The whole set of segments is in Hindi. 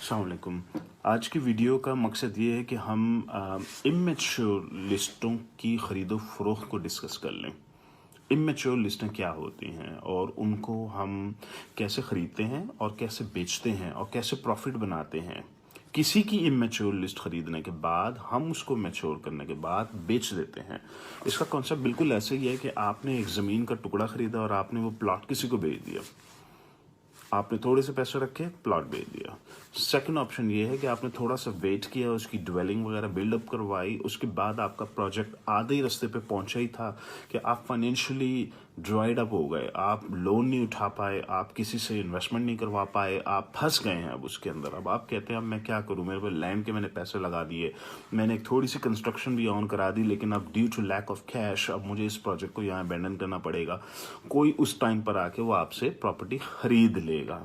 अस्सलाम वालेकुम। आज की वीडियो का मकसद ये है कि हम इमेच्योर लिस्टों की ख़रीदो फ़रोख्त को डिस्कस कर लें। इमेच्योर लिस्टें क्या होती हैं और उनको हम कैसे ख़रीदते हैं और कैसे बेचते हैं और कैसे प्रॉफिट बनाते हैं। किसी की इमेच्योर लिस्ट ख़रीदने के बाद हम उसको मैच्योर करने के बाद बेच देते हैं। इसका कॉन्सेप्ट बिल्कुल ऐसे ही है कि आपने एक ज़मीन का टुकड़ा ख़रीदा और आपने वो प्लॉट किसी को बेच दिया। आपने थोड़े से पैसे रखे, प्लॉट बेच दिया। सेकंड ऑप्शन ये है कि आपने थोड़ा सा वेट किया, उसकी ड्वेलिंग वगैरह बिल्डअप करवाई, उसके बाद आपका प्रोजेक्ट आधे ही रास्ते पे पहुंचा ही था कि आप फाइनेंशियली ड्राइड अप हो गए, आप लोन नहीं उठा पाए, आप किसी से इन्वेस्टमेंट नहीं करवा पाए, आप फंस गए हैं अब उसके अंदर। अब आप कहते हैं अब मैं क्या करूं, मेरे पे लैंड के मैंने पैसे लगा दिए, मैंने एक थोड़ी सी कंस्ट्रक्शन भी ऑन करा दी, लेकिन अब due to lack of cash अब मुझे इस प्रोजेक्ट को यहाँ अबैंडन करना पड़ेगा। कोई उस टाइम पर आके वो आपसे प्रॉपर्टी खरीद लेगा।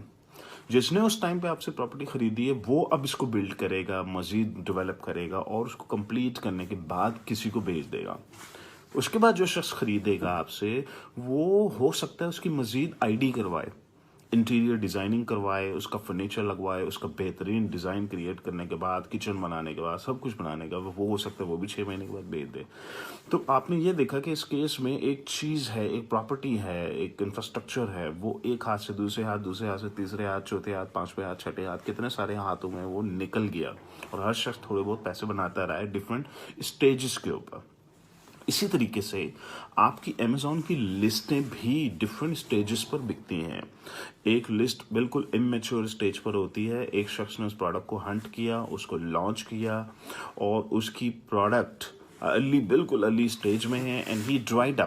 जिसने उस टाइम पे आपसे प्रॉपर्टी खरीदी है वो अब इसको बिल्ड करेगा, मजीद डेवलप करेगा और उसको कंप्लीट करने के बाद किसी को बेच देगा। उसके बाद जो शख्स खरीदेगा आपसे, वो हो सकता है उसकी मजीद आईडी करवाए, इंटीरियर डिज़ाइनिंग करवाए, उसका फर्नीचर लगवाए, उसका बेहतरीन डिज़ाइन क्रिएट करने के बाद, किचन बनाने के बाद, सब कुछ बनाने के बाद वो हो सकता है वो भी 6 महीने के बाद बेच दे। तो आपने ये देखा कि इस केस में एक चीज़ है, एक प्रॉपर्टी है, एक इंफ्रास्ट्रक्चर है, वो एक हाथ से दूसरे हाथ, दूसरे हाथ से तीसरे हाथ, चौथे हाथ, पांचवें हाथ, छठे हाथ, कितने सारे हाथों में वो निकल गया और हर शख्स थोड़े बहुत पैसे बनाता रहा है डिफरेंट स्टेजेस के ऊपर। इसी तरीके से आपकी अमेज़ॉन की लिस्टें भी डिफरेंट स्टेजेस पर बिकती हैं। एक लिस्ट बिल्कुल इमेच्योर स्टेज पर होती है, एक शख्स ने उस प्रोडक्ट को हंट किया, उसको लॉन्च किया और उसकी प्रोडक्ट बिल्कुल अर्ली स्टेज में है एंड ही ड्राइड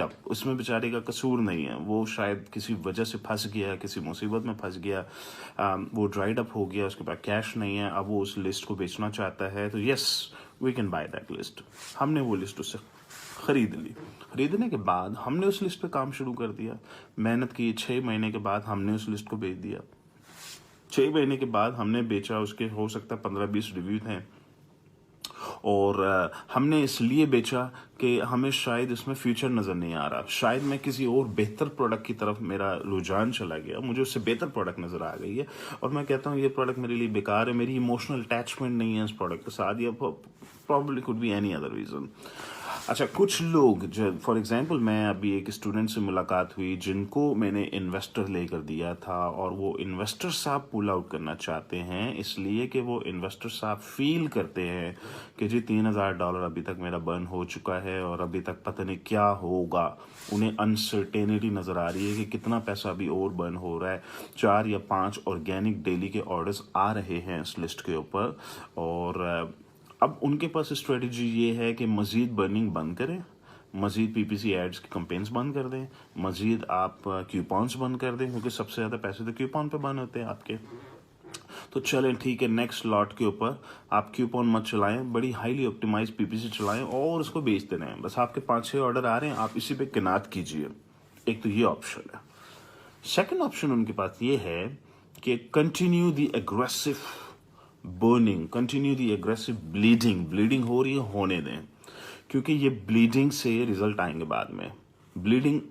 अप। उसमें बेचारे का कसूर नहीं है, वो शायद किसी वजह से फंस गया, किसी मुसीबत में फंस गया, वो ड्राइड अप हो गया, उसके पास कैश नहीं है, अब वो उस लिस्ट को बेचना चाहता है। तो yes, we can buy that list. हमने वो लिस्ट उससे खरीद ली। खरीदने के बाद हमने उस लिस्ट पे काम शुरू कर दिया, मेहनत की। 6 महीने के बाद हमने उस लिस्ट को बेच दिया। 6 महीने के बाद हमने बेचा, उसके हो सकता है 15-20 रिव्यू थे और हमने इसलिए बेचा कि हमें शायद इसमें फ्यूचर नज़र नहीं आ रहा, शायद मैं किसी और बेहतर प्रोडक्ट की तरफ मेरा रुझान चला गया, मुझे उससे बेहतर प्रोडक्ट नज़र आ गई है और मैं कहता हूँ ये प्रोडक्ट मेरे लिए बेकार है, मेरी इमोशनल अटैचमेंट नहीं है इस प्रोडक्ट के साथ, या probably could be any other reason. अच्छा, कुछ लोग जो फॉर एग्जांपल, मैं अभी एक स्टूडेंट से मुलाकात हुई जिनको मैंने इन्वेस्टर लेकर दिया था और वो इन्वेस्टर साहब पुल आउट करना चाहते हैं, इसलिए कि वो इन्वेस्टर साहब फील करते हैं कि जी $3000 अभी तक मेरा बर्न हो चुका है और अभी तक पता नहीं क्या होगा। उन्हें अनसर्टेनिटी नज़र आ रही है कि कितना पैसा अभी और बर्न हो रहा है। 4 या 5 ऑर्गेनिक डेली के ऑर्डर्स आ रहे हैं इस लिस्ट के ऊपर और अब उनके पास स्ट्रेटजी ये है कि मज़ीद बर्निंग बंद करें, मज़ीद पीपीसी एड्स की कंपेन्स बंद कर दें, मज़ीद आप क्यूपॉन्स बंद कर दें, क्योंकि सबसे ज़्यादा पैसे तो क्यूपॉन पे बर्न होते हैं आपके। तो चलें ठीक है, नेक्स्ट लॉट के ऊपर आप क्यूपॉन मत चलाएं, बड़ी हाईली ऑप्टिमाइज पीपीसी चलाएं और उसको बेचते रहें। बस आपके 5-6 ऑर्डर आ रहे हैं, आप इसी पे किनात कीजिए। एक तो ये ऑप्शन है। सेकंड ऑप्शन उनके पास ये है कि continue the aggressive burning, continue the aggressive bleeding हो रही है, होने दें, क्योंकि ये ब्लीडिंग से रिजल्ट आएंगे बाद में।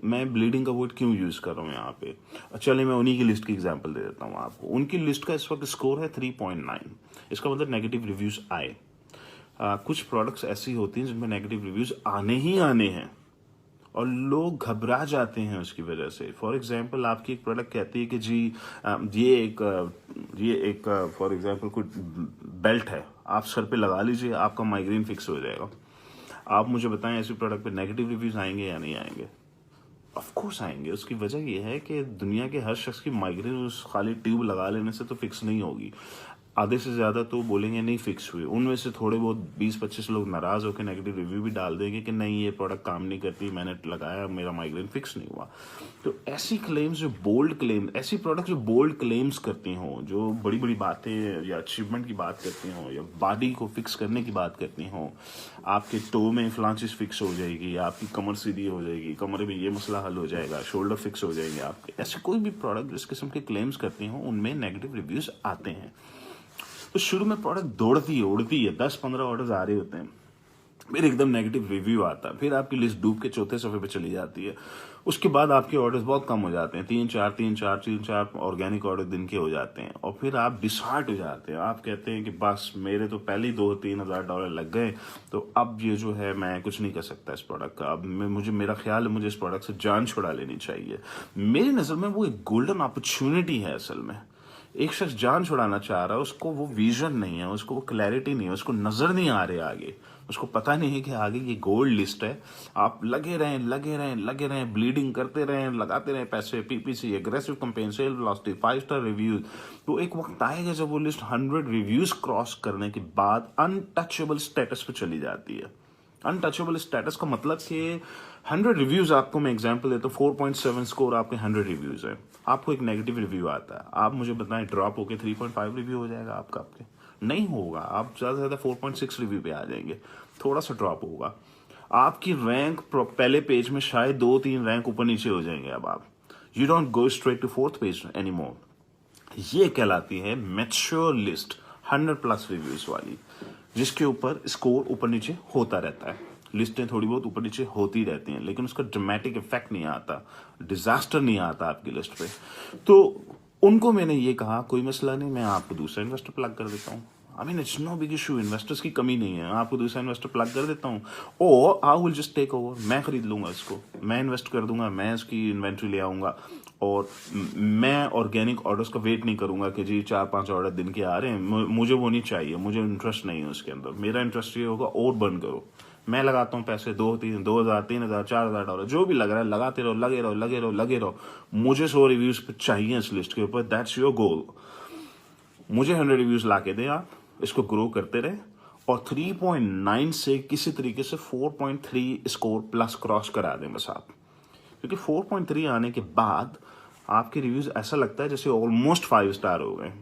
मैं ब्लीडिंग का वर्ड क्यों यूज कर रहा हूँ यहाँ पे, चलिए मैं उन्हीं की लिस्ट की एग्जांपल दे देता हूँ आपको। उनकी लिस्ट का इस वक्त स्कोर है 3.9, इसका मतलब नेगेटिव रिव्यूज आए। कुछ प्रोडक्ट्स ऐसी होती हैं जिनमें नेगेटिव रिव्यूज आने ही आने हैं और लोग घबरा जाते हैं उसकी वजह से। फॉर एग्जांपल, आपकी एक प्रोडक्ट कहती है कि जी ये एक फॉर एग्जांपल कोई बेल्ट है, आप सर पे लगा लीजिए, आपका माइग्रेन फिक्स हो जाएगा। आप मुझे बताएं ऐसी प्रोडक्ट पे नेगेटिव रिव्यूज आएंगे या नहीं आएंगे? ऑफ कोर्स आएंगे। उसकी वजह यह है कि दुनिया के हर शख्स की माइग्रेन उस खाली ट्यूब लगा लेने से तो फिक्स नहीं होगी। आधे से ज़्यादा तो बोलेंगे नहीं फिक्स हुई, उनमें से थोड़े बहुत 20-25 लोग नाराज़ होकर नेगेटिव रिव्यू भी डाल देंगे कि नहीं ये प्रोडक्ट काम नहीं करती, मैंने लगाया मेरा माइग्रेन फिक्स नहीं हुआ। तो ऐसी क्लेम्स जो बोल्ड क्लेम, ऐसी प्रोडक्ट जो बोल्ड क्लेम्स करती हों, जो बड़ी बड़ी बातें या अचीवमेंट की बात करती हों या बॉडी को फिक्स करने की बात करती हों, आपके टो में फलां चीज़ फिक्स हो जाएगी, आपकी कमर सीधी हो जाएगी, कमरे में ये मसला हल हो जाएगा, शोल्डर फिक्स हो जाएंगे आपके, ऐसे कोई भी प्रोडक्ट जिस किस्म के क्लेम्स करती हों उनमें नेगेटिव रिव्यूज़ आते हैं। तो शुरू में प्रोडक्ट दौड़ती है, उड़ती है, 10-15 ऑर्डर्स आ रहे होते हैं, फिर एकदम नेगेटिव रिव्यू आता है, फिर आपकी लिस्ट डूब के चौथे सफ़े पे चली जाती है। उसके बाद आपके ऑर्डर्स बहुत कम हो जाते हैं, तीन चार ऑर्गेनिक ऑर्डर दिन के हो जाते हैं, और फिर आप डिसहार्ट हो जाते हैं। आप कहते हैं कि बस मेरे तो पहले ही $2-3 हज़ार लग गए, तो अब ये जो है मैं कुछ नहीं कर सकता इस प्रोडक्ट का। अब मेरा ख्याल है मुझे इस प्रोडक्ट से जान छुड़ा लेनी चाहिए। मेरी नज़र में वो एक गोल्डन अपॉर्चुनिटी है असल में। एक शख्स जान छुड़ाना चाह रहा है, उसको वो विजन नहीं है, उसको वो क्लैरिटी नहीं है, उसको नजर नहीं आ रहे आगे, उसको पता नहीं है कि आगे ये गोल्ड लिस्ट है। आप लगे रहें, ब्लीडिंग करते रहें, लगाते रहें पैसे, PPC, aggressive campaign, sale velocity, 5 star reviews. तो एक वक्त आएगा जब वो लिस्ट 100 रिव्यूज क्रॉस करने के बाद अनटचेबल स्टेटस पे चली जाती है। अनटचेबल स्टेटस का मतलब कि 100 रिव्यूज, आपको मैं एग्जांपल देता हूँ, 4.7 स्कोर आपके 100 रिव्यूज है, आपको एक नेगेटिव रिव्यू आता है, आप मुझे बताएं ड्रॉप होके 3.5 रिव्यू हो जाएगा आपके? नहीं होगा, आप ज़्यादा से ज़्यादा 4.6 रिव्यू पे आ जाएंगे, थोड़ा सा ड्रॉप होगा। आपकी रैंक पहले पेज में शायद 2-3 रैंक ऊपर नीचे हो जाएंगे। अब आप you don't go straight to 4th page any more. ये कहलाती है मैच्योर लिस्ट, 100+ रिव्यूज वाली, जिसके ऊपर स्कोर ऊपर नीचे होता रहता है। लिस्टें थोड़ी बहुत ऊपर नीचे होती रहती हैं, लेकिन उसका ड्रामेटिक इफेक्ट नहीं आता, डिजास्टर नहीं आता आपकी लिस्ट पे। तो उनको मैंने ये कहा कोई मसला नहीं, मैं आपको दूसरा इन्वेस्टर प्लग कर देता हूँ। I mean it's no big issue, investors की कमी नहीं है, आपको दूसरा इन्वेस्टर प्लग कर देता हूँ, और I will just take over, मैं खरीद लूंगा इसको, मैं इन्वेस्ट कर दूंगा, मैं इसकी इन्वेंट्री ले आऊंगा, और मैं ऑर्गेनिक ऑर्डर्स का वेट नहीं करूंगा कि जी 4-5 ऑर्डर दिन के आ रहे हैं, मुझे वो नहीं चाहिए, मुझे इंटरेस्ट नहीं है उसके अंदर। मेरा इंटरेस्ट ये होगा और बर्न करो, मैं लगाता हूँ पैसे, 2,000, 3,000, $4,000 जो भी लग रहा है, लगाते रहो, लगे रहो। मुझे 100 रिव्यूज चाहिए इस लिस्ट के ऊपर, दैट्स योर गोल। मुझे 100 रिव्यूज ला के दें, आप इसको ग्रो करते रहे, और 3.9 से किसी तरीके से 4.3 स्कोर प्लस क्रॉस करा दें बस आप, क्योंकि 4.3 आने के बाद आपके रिव्यूज ऐसा लगता है जैसे ऑलमोस्ट 5 स्टार हो गए।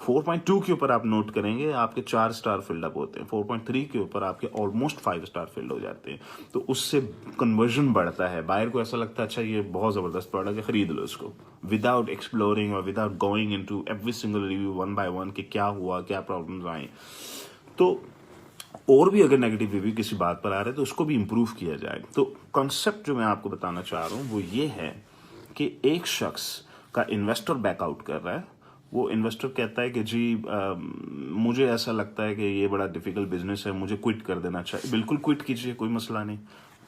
4.2 के ऊपर आप नोट करेंगे आपके 4 स्टार फिल्ड अप होते हैं, 4.3 के ऊपर आपके ऑलमोस्ट 5 स्टार फिल्ड हो जाते हैं। तो उससे कन्वर्जन बढ़ता है, बायर को ऐसा लगता है अच्छा ये बहुत ज़बरदस्त प्रोडक्ट है, खरीद लो इसको, विदाउट एक्सप्लोरिंग और without going into every single review 1 by 1 कि क्या हुआ, क्या प्रॉब्लम्स आई। तो और भी अगर नेगेटिव रिव्यू किसी बात पर आ रहे हैं तो उसको भी इंप्रूव किया जाए। तो कॉन्सेप्ट जो मैं आपको बताना चाह रहा हूँ वो ये है कि एक शख्स का इन्वेस्टर बैकआउट कर रहा है, वो इन्वेस्टर कहता है कि जी मुझे ऐसा लगता है कि ये बड़ा डिफिकल्ट बिजनेस है, मुझे क्विट कर देना चाहिए। बिल्कुल क्विट कीजिए, कोई मसला नहीं,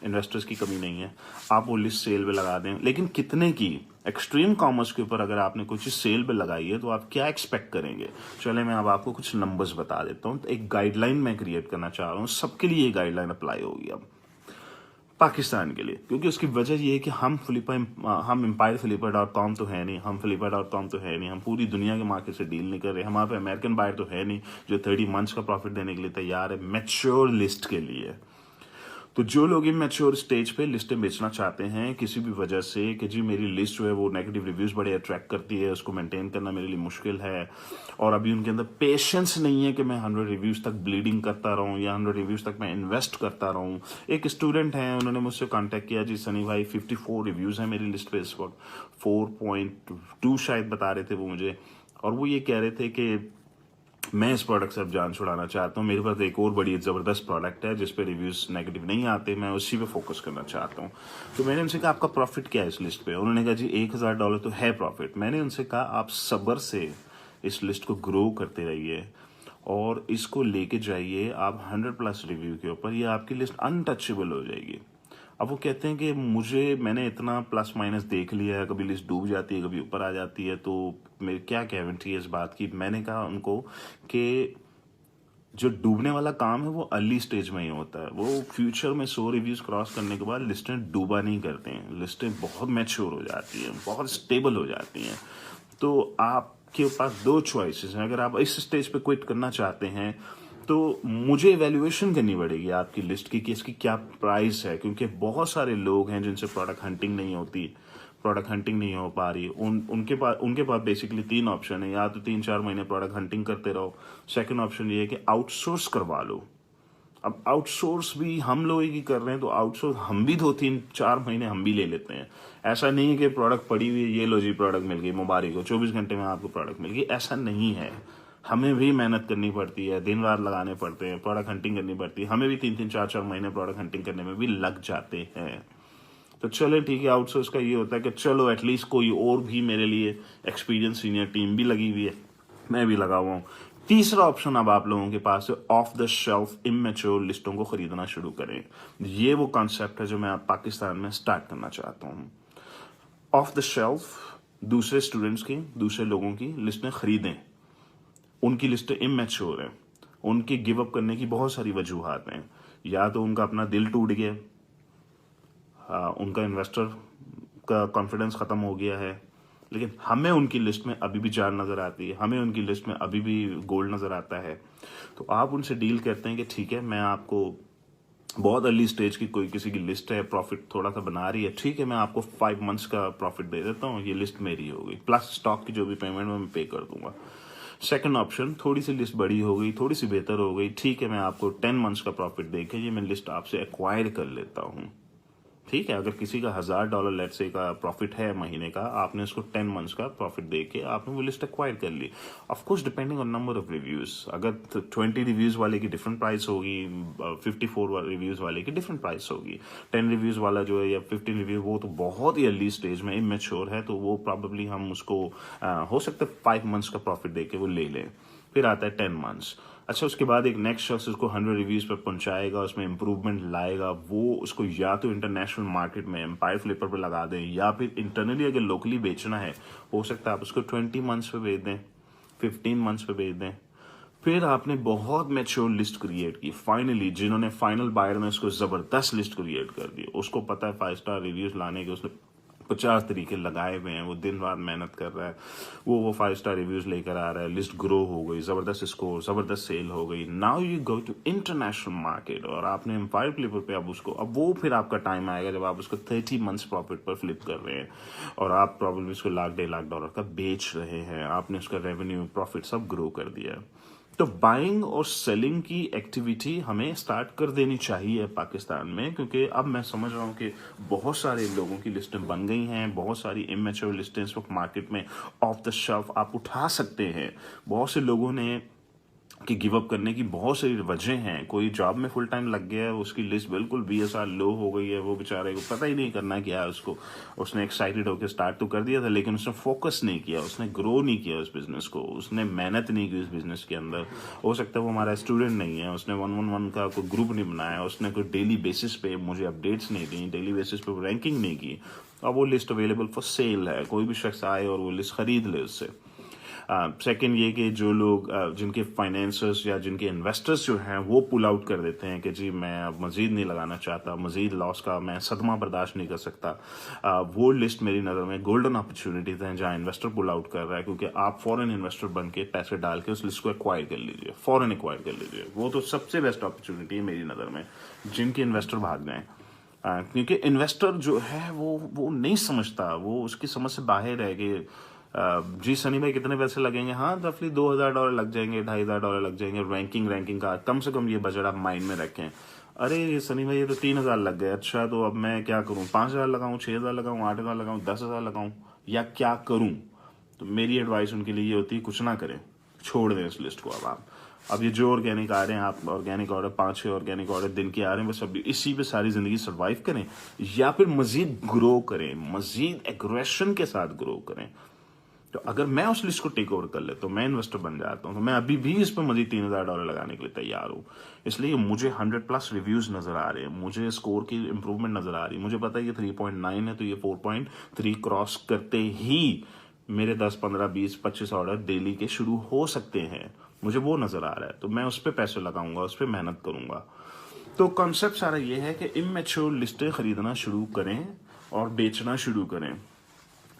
इन्वेस्टर्स की कमी नहीं है, आप वो लिस्ट सेल पे लगा दें, लेकिन कितने की? एक्सट्रीम कॉमर्स के ऊपर अगर आपने कोई चीज़ सेल पे लगाई है तो आप क्या एक्सपेक्ट करेंगे? चले मैं अब आपको कुछ नंबर्स बता देता हूँ। तो एक गाइडलाइन मैं क्रिएट करना चाह रहा हूँ, सबके लिए ये गाइडलाइन अप्लाई होगी अब पाकिस्तान के लिए, क्योंकि उसकी वजह ये है कि हम Empireflipper.com तो है नहीं, हम Flipper.com तो है नहीं, हम पूरी दुनिया के मार्केट से डील नहीं कर रहे, हमारे पे अमेरिकन बायर तो है नहीं जो 30 मंथ्स का प्रॉफिट देने के लिए तैयार है मैच्योर लिस्ट के लिए। तो जो लोग इमैच्योर स्टेज पे लिस्टें बेचना चाहते हैं किसी भी वजह से कि जी मेरी लिस्ट जो है वो नेगेटिव रिव्यूज बड़े अट्रैक्ट करती है, उसको मेंटेन करना मेरे लिए मुश्किल है, और अभी उनके अंदर पेशेंस नहीं है कि मैं 100 रिव्यूज तक ब्लीडिंग करता रहूं या 100 रिव्यूज तक मैं इन्वेस्ट करता रहूं। एक स्टूडेंट हैं, उन्होंने मुझसे कांटेक्ट किया, जी सनी भाई 54 रिव्यूज हैं मेरी लिस्ट पे इस वक्त, 4.2 शायद बता रहे थे वो मुझे, और वो ये कह रहे थे कि मैं इस प्रोडक्ट से अब जान छुड़ाना चाहता हूँ, मेरे पास एक और बड़ी ज़बरदस्त प्रोडक्ट है जिस पे रिव्यूज़ नेगेटिव नहीं आते, मैं उसी पे फोकस करना चाहता हूँ। तो मैंने उनसे कहा आपका प्रॉफिट क्या है इस लिस्ट पे? उन्होंने कहा जी $1,000 तो है प्रॉफिट। मैंने उनसे कहा आप सब्र से इस लिस्ट को ग्रो करते रहिए और इसको लेके जाइए आप 100+ रिव्यू के ऊपर, ये आपकी लिस्ट अनटचेबल हो जाएगी। अब वो कहते हैं कि मैंने इतना प्लस माइनस देख लिया है, कभी लिस्ट डूब जाती है, कभी ऊपर आ जाती है, तो मेरी क्या गारंटी है इस बात की? मैंने कहा उनको कि जो डूबने वाला काम है वो अर्ली स्टेज में ही होता है, वो फ्यूचर में 100 रिव्यूज क्रॉस करने के बाद लिस्टें डूबा नहीं करते हैं, लिस्टें बहुत मैच्योर हो जाती हैं, बहुत स्टेबल हो जाती हैं। तो आपके पास 2 चॉइसेस हैं, अगर आप इस स्टेज पे क्विट करना चाहते हैं तो मुझे इवैल्यूएशन करनी पड़ेगी आपकी लिस्ट की कि इसकी क्या प्राइस है, क्योंकि बहुत सारे लोग हैं जिनसे प्रोडक्ट हंटिंग नहीं होती, प्रोडक्ट हंटिंग नहीं हो पा रही। उनके पास बेसिकली 3 ऑप्शन है, या तो 3-4 महीने प्रोडक्ट हंटिंग करते रहो, सेकंड ऑप्शन ये है कि आउटसोर्स करवा लो। अब आउटसोर्स भी हम लोग ही कर रहे हैं, तो आउटसोर्स हम भी 2-3-4 महीने हम भी ले लेते हैं। ऐसा नहीं है कि प्रोडक्ट पड़ी हुई है, ये लो जी प्रोडक्ट मिल गई, मुबारक हो 24 घंटे में आपको प्रोडक्ट मिल गई, ऐसा नहीं है। हमें भी मेहनत करनी पड़ती है, दिन रात लगाने पड़ते हैं, प्रोडक्ट हंटिंग करनी पड़ती है, हमें भी 3-3 4-4 महीने प्रोडक्ट हंटिंग करने में भी लग जाते हैं। तो चलो ठीक है, आउटसोर्स का ये होता है कि चलो एटलीस्ट कोई और भी मेरे लिए एक्सपीरियंस सीनियर टीम भी लगी हुई है, मैं भी लगा हुआ हूँ। तीसरा ऑप्शन अब आप लोगों के पास है, ऑफ द शेल्फ इमेच्योर लिस्टों को खरीदना शुरू करें। ये वो कॉन्सेप्ट है जो मैं आप पाकिस्तान में स्टार्ट करना चाहता हूँ। ऑफ द शेल्फ दूसरे स्टूडेंट्स की, दूसरे लोगों की लिस्टें खरीदें। उनकी लिस्टें इमेच्योर हैं, उनके गिव अप करने की बहुत सारी वजूहात हैं। या तो उनका अपना दिल टूट गया, उनका इन्वेस्टर का कॉन्फिडेंस ख़त्म हो गया है, लेकिन हमें उनकी लिस्ट में अभी भी जान नज़र आती है, हमें उनकी लिस्ट में अभी भी गोल्ड नज़र आता है। तो आप उनसे डील करते हैं कि ठीक है, मैं आपको बहुत अर्ली स्टेज की कोई किसी की लिस्ट है, प्रॉफिट थोड़ा सा बना रही है, ठीक है, मैं आपको 5 मंथ्स का प्रॉफिट दे देता हूँ, ये लिस्ट मेरी होगी, प्लस स्टॉक की जो भी पेमेंट मैं पे कर दूंगा। सेकंड ऑप्शन, थोड़ी सी लिस्ट बड़ी हो गई, थोड़ी सी बेहतर हो गई, ठीक है, मैं आपको 10 मंथ्स का प्रॉफिट देके ये मैं लिस्ट आपसे एक्वायर कर लेता हूँ। ठीक है, अगर किसी का $1000 लेट्स से का प्रॉफिट है महीने का, आपने उसको 10 मंथ्स का प्रॉफिट दे के आपने वो लिस्ट एक्वायर कर ली। Of course depending on number of reviews, अगर 20 रिव्यूज वाले की डिफरेंट प्राइस होगी, 54 रिव्यूज वाले की डिफरेंट प्राइस होगी, 10 रिव्यूज वाला जो है या 15 रिव्यू, वो तो बहुत ही अर्ली स्टेज में इमेच्योर है, तो वो प्रॉबेबली हम उसको हो सकता है 5 मंथ्स का प्रॉफिट दे के वो ले लें। फिर आता है 10 मंथ्स। अच्छा, उसके बाद एक नेक्स्ट शख्स उसको 100 रिव्यूज पर पहुंचाएगा, उसमें इंप्रूवमेंट लाएगा, वो उसको या तो इंटरनेशनल मार्केट में एम्पायर फ्लिपर पर लगा दें, या फिर इंटरनली अगर लोकली बेचना है, हो सकता है आप उसको 20 मंथ्स पे बेच दें, 15 मंथ्स पे बेच दें। फिर आपने बहुत मैच्योर लिस्ट क्रिएट की, फाइनली जिन्होंने फाइनल बायर ने उसको जबरदस्त लिस्ट क्रिएट कर दी, उसको पता है 5 स्टार रिव्यूज लाने के उसने 50 तरीके लगाए हुए हैं, वो दिन रात मेहनत कर रहा है, वो 5 स्टार रिव्यूज लेकर आ रहा है, लिस्ट ग्रो हो गई, जबरदस्त स्कोर, जबरदस्त सेल हो गई। Now you go to international market और आपने एम्पायर फ्लिपर पे अब उसको, अब वो फिर आपका टाइम आएगा जब आप उसको 30 मंथ्स प्रॉफिट पर फ्लिप कर रहे हैं और आप प्रॉब्लम उसको $1.5 का बेच रहे हैं, आपने उसका रेवेन्यू प्रॉफिट सब ग्रो कर दिया। तो बाइंग और सेलिंग की एक्टिविटी हमें स्टार्ट कर देनी चाहिए पाकिस्तान में, क्योंकि अब मैं समझ रहा हूँ कि बहुत सारे लोगों की लिस्टें बन गई हैं, बहुत सारी इमेच्योर लिस्टें इस वक्त मार्केट में ऑफ द शेल्फ आप उठा सकते हैं। बहुत से लोगों ने कि गिव अप करने की बहुत सारी वजह हैं। कोई जॉब में फुल टाइम लग गया है, उसकी लिस्ट बिल्कुल BSR लो हो गई है, वो बेचारे को पता ही नहीं करना क्या है उसको, उसने एक्साइटेड होकर स्टार्ट तो कर दिया था, लेकिन उसने फोकस नहीं किया, उसने ग्रो नहीं किया उस बिजनेस को, उसने मेहनत नहीं की उस बिजनेस के अंदर। हो सकता है वो हमारा स्टूडेंट नहीं है, उसने 111 का कोई ग्रुप नहीं बनाया, उसने कोई डेली बेसिस पे मुझे अपडेट्स नहीं दी, डेली बेसिस पे रैंकिंग नहीं की, अब वो लिस्ट अवेलेबल फॉर सेल है, कोई भी शख्स आए और वो लिस्ट खरीद ले उससे। सेकेंड ये कि जो लोग जिनके फाइनेंसर्स या जिनके इन्वेस्टर्स जो हैं वो पुल आउट कर देते हैं कि जी मैं अब मज़ीद नहीं लगाना चाहता, मज़ीद लॉस का मैं सदमा बर्दाश्त नहीं कर सकता, वो लिस्ट मेरी नज़र में गोल्डन अपॉर्चुनिटीज हैं जहाँ इन्वेस्टर पुल आउट कर रहा है, क्योंकि आप फॉरेन इन्वेस्टर बन के पैसे डाल के उस लिस्ट को एक्वायर कर लीजिए, फॉरेन एक्वायर कर लीजिए, वो तो सबसे बेस्ट अपॉर्चुनिटी है मेरी नज़र में, जिनके इन्वेस्टर भाग जाएँ। क्योंकि इन्वेस्टर जो है वो नहीं समझता, वो उसकी समझ से बाहर है कि जी सनी भाई कितने पैसे लगेंगे, हाँ रफली $2000 लग जाएंगे, $2500 लग जाएंगे, रैंकिंग का कम से कम ये बजट आप माइंड में रखें। अरे ये सनी भाई ये तो 3000 लग गए, अच्छा तो अब मैं क्या करूँ, 5000 लगाऊं, 6000 लगाऊं, 8000 लगाऊं, 10000 लगाऊं, या क्या करूं? तो मेरी एडवाइस उनके लिए ये होती है, कुछ ना करें, छोड़ दें इस लिस्ट को। अब ये जो ऑर्गेनिक आ रहे हैं, आप ऑर्गेनिक ऑर्डर 5-6 ऑर्गेनिक ऑर्डर दिन के आ रहे हैं, बस अब इसी पे सारी जिंदगी सर्वाइव करें, या फिर मजीद ग्रो करें, मजीद एग्रेशन के साथ ग्रो करें। तो अगर मैं उस लिस्ट को टेक ओवर कर लेता हूँ, मैं इन्वेस्टर बन जाता हूँ, तो मैं अभी भी इस पर मजीद $3000 लगाने के लिए तैयार हूँ। इसलिए मुझे 100+ रिव्यूज नजर आ रहे हैं, मुझे स्कोर की इंप्रूवमेंट नजर आ रही है, मुझे पता है ये 3.9 है, तो ये 4.3 क्रॉस करते ही मेरे 10, 15, 20, 25 ऑर्डर डेली के शुरू हो सकते हैं, मुझे वो नजर आ रहा है, तो मैं उस पर पैसे लगाऊंगा, उस पर मेहनत करूंगा। तो कॉन्सेप्ट सारा ये है कि इमेच्योर लिस्टें खरीदना शुरू करें और बेचना शुरू करें,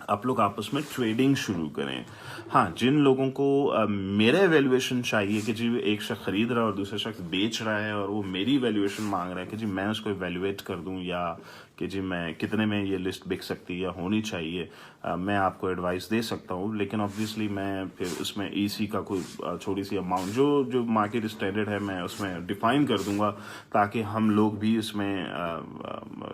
आप लोग आपस में ट्रेडिंग शुरू करें। हाँ, जिन लोगों को मेरा वैल्यूएशन चाहिए कि जी एक शख्स खरीद रहा है और दूसरा शख्स बेच रहा है और वो मेरी वैल्यूएशन मांग रहा है कि जी मैं उसको वैल्यूएट कर दूं या कि जी मैं कितने में ये लिस्ट बिक सकती है या होनी चाहिए, मैं आपको एडवाइस दे सकता हूँ, लेकिन ऑब्वियसली मैं फिर उसमें ईसी का कोई छोटी सी अमाउंट जो जो मार्केट स्टैंडर्ड है मैं उसमें डिफाइन कर दूंगा, ताकि हम लोग भी इसमें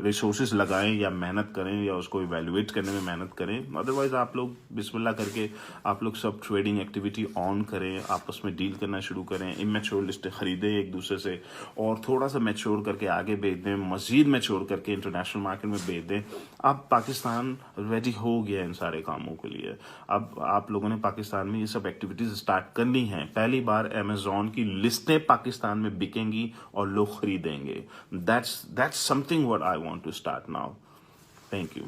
रिसोर्सेज लगाएं या मेहनत करें या उसको इवेलुएट करने में मेहनत करें। अदरवाइज आप लोग बिस्मिल्लाह करके आप लोग सब ट्रेडिंग एक्टिविटी ऑन करें, आपस में डील करना शुरू करें, इमेच्योर लिस्टें खरीदें एक दूसरे से और थोड़ा सा मैच्योर करके आगे बेच दें, मजीद मैच्योर करके इंटरनेशनल मार्केट में बेच दें। अब पाकिस्तान रेडी हो गया इन सारे कामों के लिए। अब आप लोगों ने पाकिस्तान में ये सब एक्टिविटीज स्टार्ट करनी है। पहली बार अमेजोन की लिस्टें पाकिस्तान में बिकेंगी और लोग खरीदेंगे। That's something what I want to start now. Thank you.